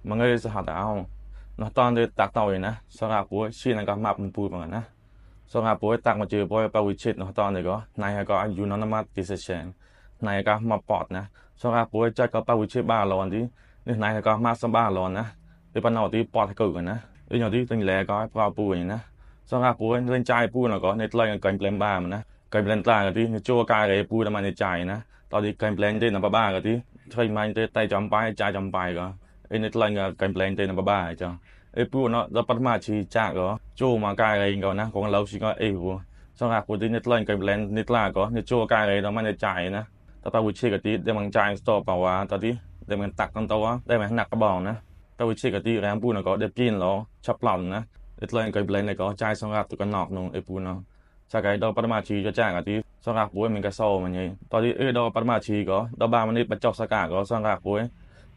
มันก็จะหาเอาเนาะตอนเดือตักเตาเลยนะสำหรับผู้ชี้นั่นก็มาเป็นปูเหมือนกันนะสำหรับผู้ตักมาเจอผู้ไปวิชิตเนาะตอนเด็กก็นายก็อยู่นอนมาติเซนนายก็มาปอดนะสำหรับผู้จัดก็ไปวิชิตบ้าร้อนที่นี่นายก็มาสบ้าร้อนนะหรือปนเอาที่ปอดเกิดกันนะหรืออย่างที่ตั้งแรกก็พอปูอย่างนะสำหรับผู้เล่นใจปูเนาะก็ในตลาดกันเปลี่ยนบ้ามันนะกันเปลี่ยนตลาดกันที่โจ้กายเลยปูทำมาในใจนะตอนที่กันเปลี่ยนที่นำบ้ากันที่ใช้มันที่ไตจำไปใจจำไปก็ในตลาดกันเปลี่ยนที่นำบ้าจ้ะปูเนาะเราปัตมาชีจ้าก็โจมากายอะไรก็นะของเราสิก็ปูสำหรับผู้ที่ในตลาดกันเปลี่ยนในตลาดก็ในโจกายอะไรเราไม่ในใจนะแต่ไปวิชิตกันที่ได้มันใจสตอปว่าตอนที่ได้มันตักกันตัวได้มันหนักกระบอกนะไปวิชิตกันที่แรมปูเนาะก็ได้กินแล้วชอบหลับนะในตลาดกันเปลี่ยนเลยก็ใจสำหรับตัวกันนอกนู่นปูเนาะสักไอ้ดอกปรมาชีจะจ้างกันที่สำหรับผู้มันก็โซ่มันยังตอนที่ดอกปรมาชีก็ดอกบามันนี่ประจอกสกัดก็สำหรับผู้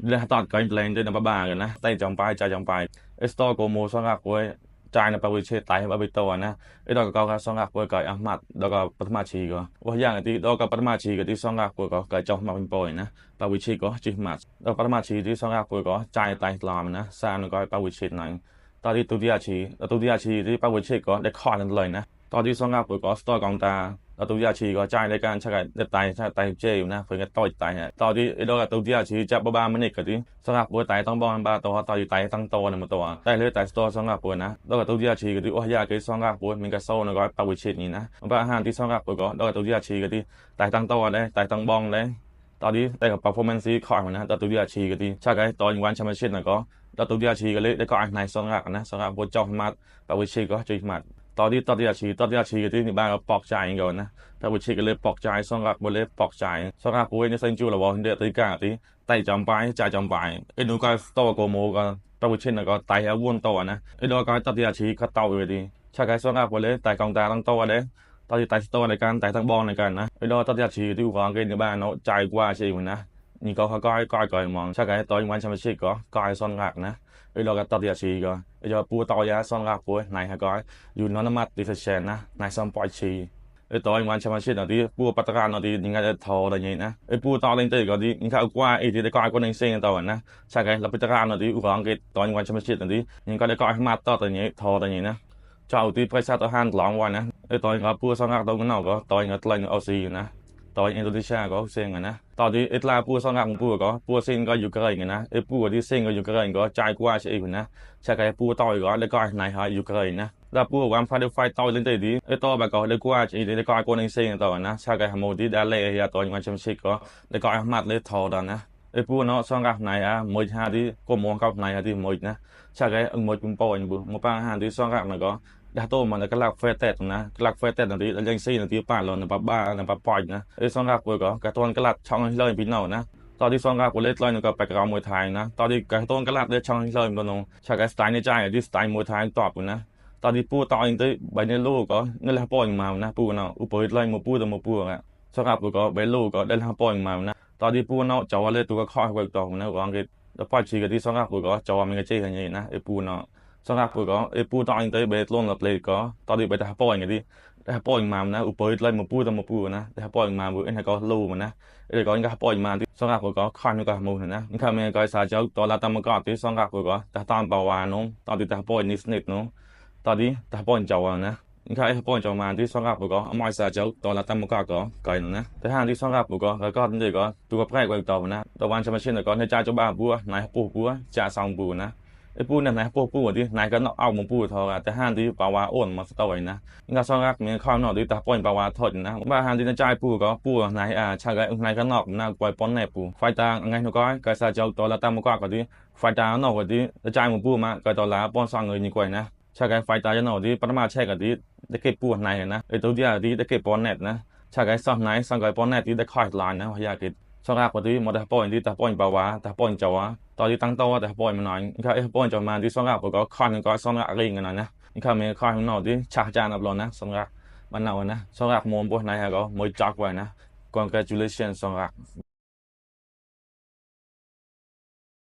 เรื่องตอนกันเปลี่ยนด้วยนำบ้ากันนะไต่จำไปใจจำไปสตอโกโมสำหรับผู้ใจในประวิเชตไต่บาบิโตนะดอกก็สำหรับผู้ก็อามัดดอกปรมาชีก็ว่าอย่างที่ดอกปรมาชีก็ที่สำหรับผู้ก็จำมาเป็นปอยนะประวิเชตก็จิมัดดอกปรมาชีที่สำหรับผู้ก็ใจไต่ลามนะสามก็ประวิเชตนั้นตอนที่ตุติยาชีที่ประวิเชตก็ได้ข้อนั้นเลยนะตอนที่สองกับก็สตอร์กองตาแล้วตัวยาชีก็จ่ายในการใช้การตายเจอยู่นะเพื่อนก็ต่อยตายฮะตอนที่ไอ้ดอกตัวยาชีจะบ้ามันนี่ก็ที่สำหรับบัวตายต้องบ้านบ้าตัวตายตายตั้งโตนะมาตัวได้เลยตายสตอร์สองกับบัวนะดอกตัวยาชีก็ที่โอ้ยาก็สองกับบัวมันก็โซ่นะก็ปาวิชิตนี่นะบ้าอาหารที่สองกับบัวก็ดอกตัวยาชีก็ที่ตายตั้งโตเลยตายตั้งบ้องเลยตอนนี้ได้กับ performance คอยมันนะดอกตัวยาชีก็ที่ใช่ไงตอนวันแชมเปี้ยนชิพนะก็ดอกตัวยาชีก็เลยได้ก็อันไหนสองกับนะสองกับบัวจอมมัดปาวิชิตก็จุยมัดตอนที่อาชีที่นี่บ้านก็ปอกใจก่อนนะถ้าบุชิก็เลยปอกใจสองรักบเลยปอกใจสองรักปุ้ยในเซนจูเราบอกเดือดตีกาที่ไต่จำไปใจจำไปดูก็โตโกโมก็ตาบุชินก็ไต่เอาวนโตนะดูก็ตัดที่อาชีเขาเต่าอยู่ดีใช่ไหมสองรักบเลยไต่กองตาตั้งโตเลยตอนที่ไต่โตในการไต่ทั้งบอลในการนะดูตัดที่อาชีที่ของเกณฑ์ในบ้านเนาะใจกว่าใช่ไหมนะนี่ก็เขาก้อยมองใช่ไหมตอนวันแชมเปี้ยนชิพก็ก้อยสองรักนะเราก็ตัดที่อาชีก็จะปูต่อยาสองรักปุ้ยไหนฮะก้อยอยู่นอนมาติดเชนนะนายซัมปอยชีต่อยวันแชมเปี้ยนชิพที่ปูปัตตาการที่ยังไงจะทออะไรอย่างนี้นะปูต่อเล่นเตะก็ที่ยังเขากว่าที่ได้ก้อยคนหนึ่งเซ็งต่อนะใช่ไหมเราปัตตาการที่อุกองเกตต่อยวันแชมเปี้ยนชิพที่ยังก็ได้ก้อยมาต่อตัวนี้ทอตัวนี้นะเจ้าที่ประชาทหารหลงวันนะต่อยกับปูสองรักตัวกันนอกก็ต่อยกับตัวเอาซีนะต่อยอินโดนีเซียก็เซ็งนะตอนที่ลาปูสองรักปูก็เซ็งก็อยู่ไกลกันนะปูที่เซ็งก็อยู่ไกลก็ใจกว่าใช่ไหมนะใช่ไหมปูต่อยก็แล้วก็นายหายอยู่ไกลนะแล้วปูวันพาเดไฟต่อยเล่นได้ดีต่อไปก็เลยกว่าจะได้ก็คนหนึ่งเซ็งต่อนะใช่ไหมฮามดีได้เลยต่อยวันแชมเปี้ยนชิพก็แล้วก็มัดเลยทอดันนะปูเนาะสองรักนายมวยหาที่ก็มองกับนายที่มวยนะใช่ไหมมวยเป็นปอยบุมวยปังหาที่สองรักนะก็ดาโต้มันก็ลักเฟเต็ดนะลักเฟเต็ดนั่นที่ยังซี่นั่นที่ป่านเราในบ้าในปอยนะสองรักก็กระต้นก็ลัดช่องเลยพี่น้องนะตอนที่สองรักก็เล่นเลยก็ไปกระมวยไทยนะตอนที่กระต้นก็ลัดเล่นช่องเลยตัวน้องใช่ไหมสไตล์ในใจที่สไตล์มวยไทยตอบนะตอนที่ปูต่ออินเตอร์ใบในลูกก็เงินละปอยมานะปูเนาะอุปเลยมือปูตัวมือปูอ่ะสองรักก็ใบลูกก็ได้ละปอยมานะตอนที่ปูเนาะจอเลยตัวก็ข้อไว้ต่อนะวางกันแล้วปอยชีกับที่สองรักก็จอมันก็เจ๊กันยังนะปูเนาะสำหรับผู้ก็ปูตอนนี้เบสลงกับเลยก็ตอนนี้ไปแต่ปอยอย่างที่แต่ปอยมานะอุปเลยมาปูตัวมาปูนะแต่ปอยมาบุเอ็นก็ลู่มันนะก็ยังก็ปอยมาที่สำหรับผู้ก็ข้ามก็มูนะนี่ข้ามก็สาเจ้าตอนละตามก็ที่สำหรับผู้ก็แต่ตอนปาวาน้องตอนที่แต่ปอยนิสเน็ตน้องตอนนี้แต่ปอยเจ้านะนี่ข้าปอยเจ้ามาที่สำหรับผู้ก็ไม่สาเจ้าตอนละตามก็ไกลนะแต่ห้างที่สำหรับผู้ก็แล้วก็นี่ก็ตัวแพร่กว่าต่อนะตะวันชมาเช่นก็ในใจเจ้าบ้าบัวนายปูบัวจ่าซองบัวนะปูเนี่ยนะปูที่นายก็เอามาปูทอแต่ห้างที่ปาวาโอนมาสตอยนะนี่ก็สองรักมีข้าวนอกที่ตาป้อนปาวาทอดนะว่าห้างที่ในใจปูก็ปูนายชาไกนายก็นอกนะปล่อยป้อนแน่ปูไฟตาไงหนูก็กษัตริย์เจ้าตัวละตามมากกว่าที่ไฟตานอกกว่าที่ใจมือปูมาก็ตัวละป้อนสร้างเงินนี่กว่านะชาไกไฟตาจะนอกที่ปรมาแช่กับที่ได้เก็บปูนายนะตัวที่ได้เก็บป้อนแน่นะชาไกสองนายสร้างไกป้อนแน่ที่ได้คอยลานนะพยากิจสองรักกว่าที่มอเตอร์ป้อนที่ตาป้อนปาวาตาป้อนเจ้าตอนที่ตั้งโตแต่ปอยมันน้อยนี่ครับปอยจะมาที่สองรักก็ค่อนก็สองรักอะไรกันนะนี่ครับมีค่อนนอกที่ชาจานอับลอนนะสองรักมันเอานะสองรักมองพวกนายก็มวยจักไว้นะ congratulations สองรัก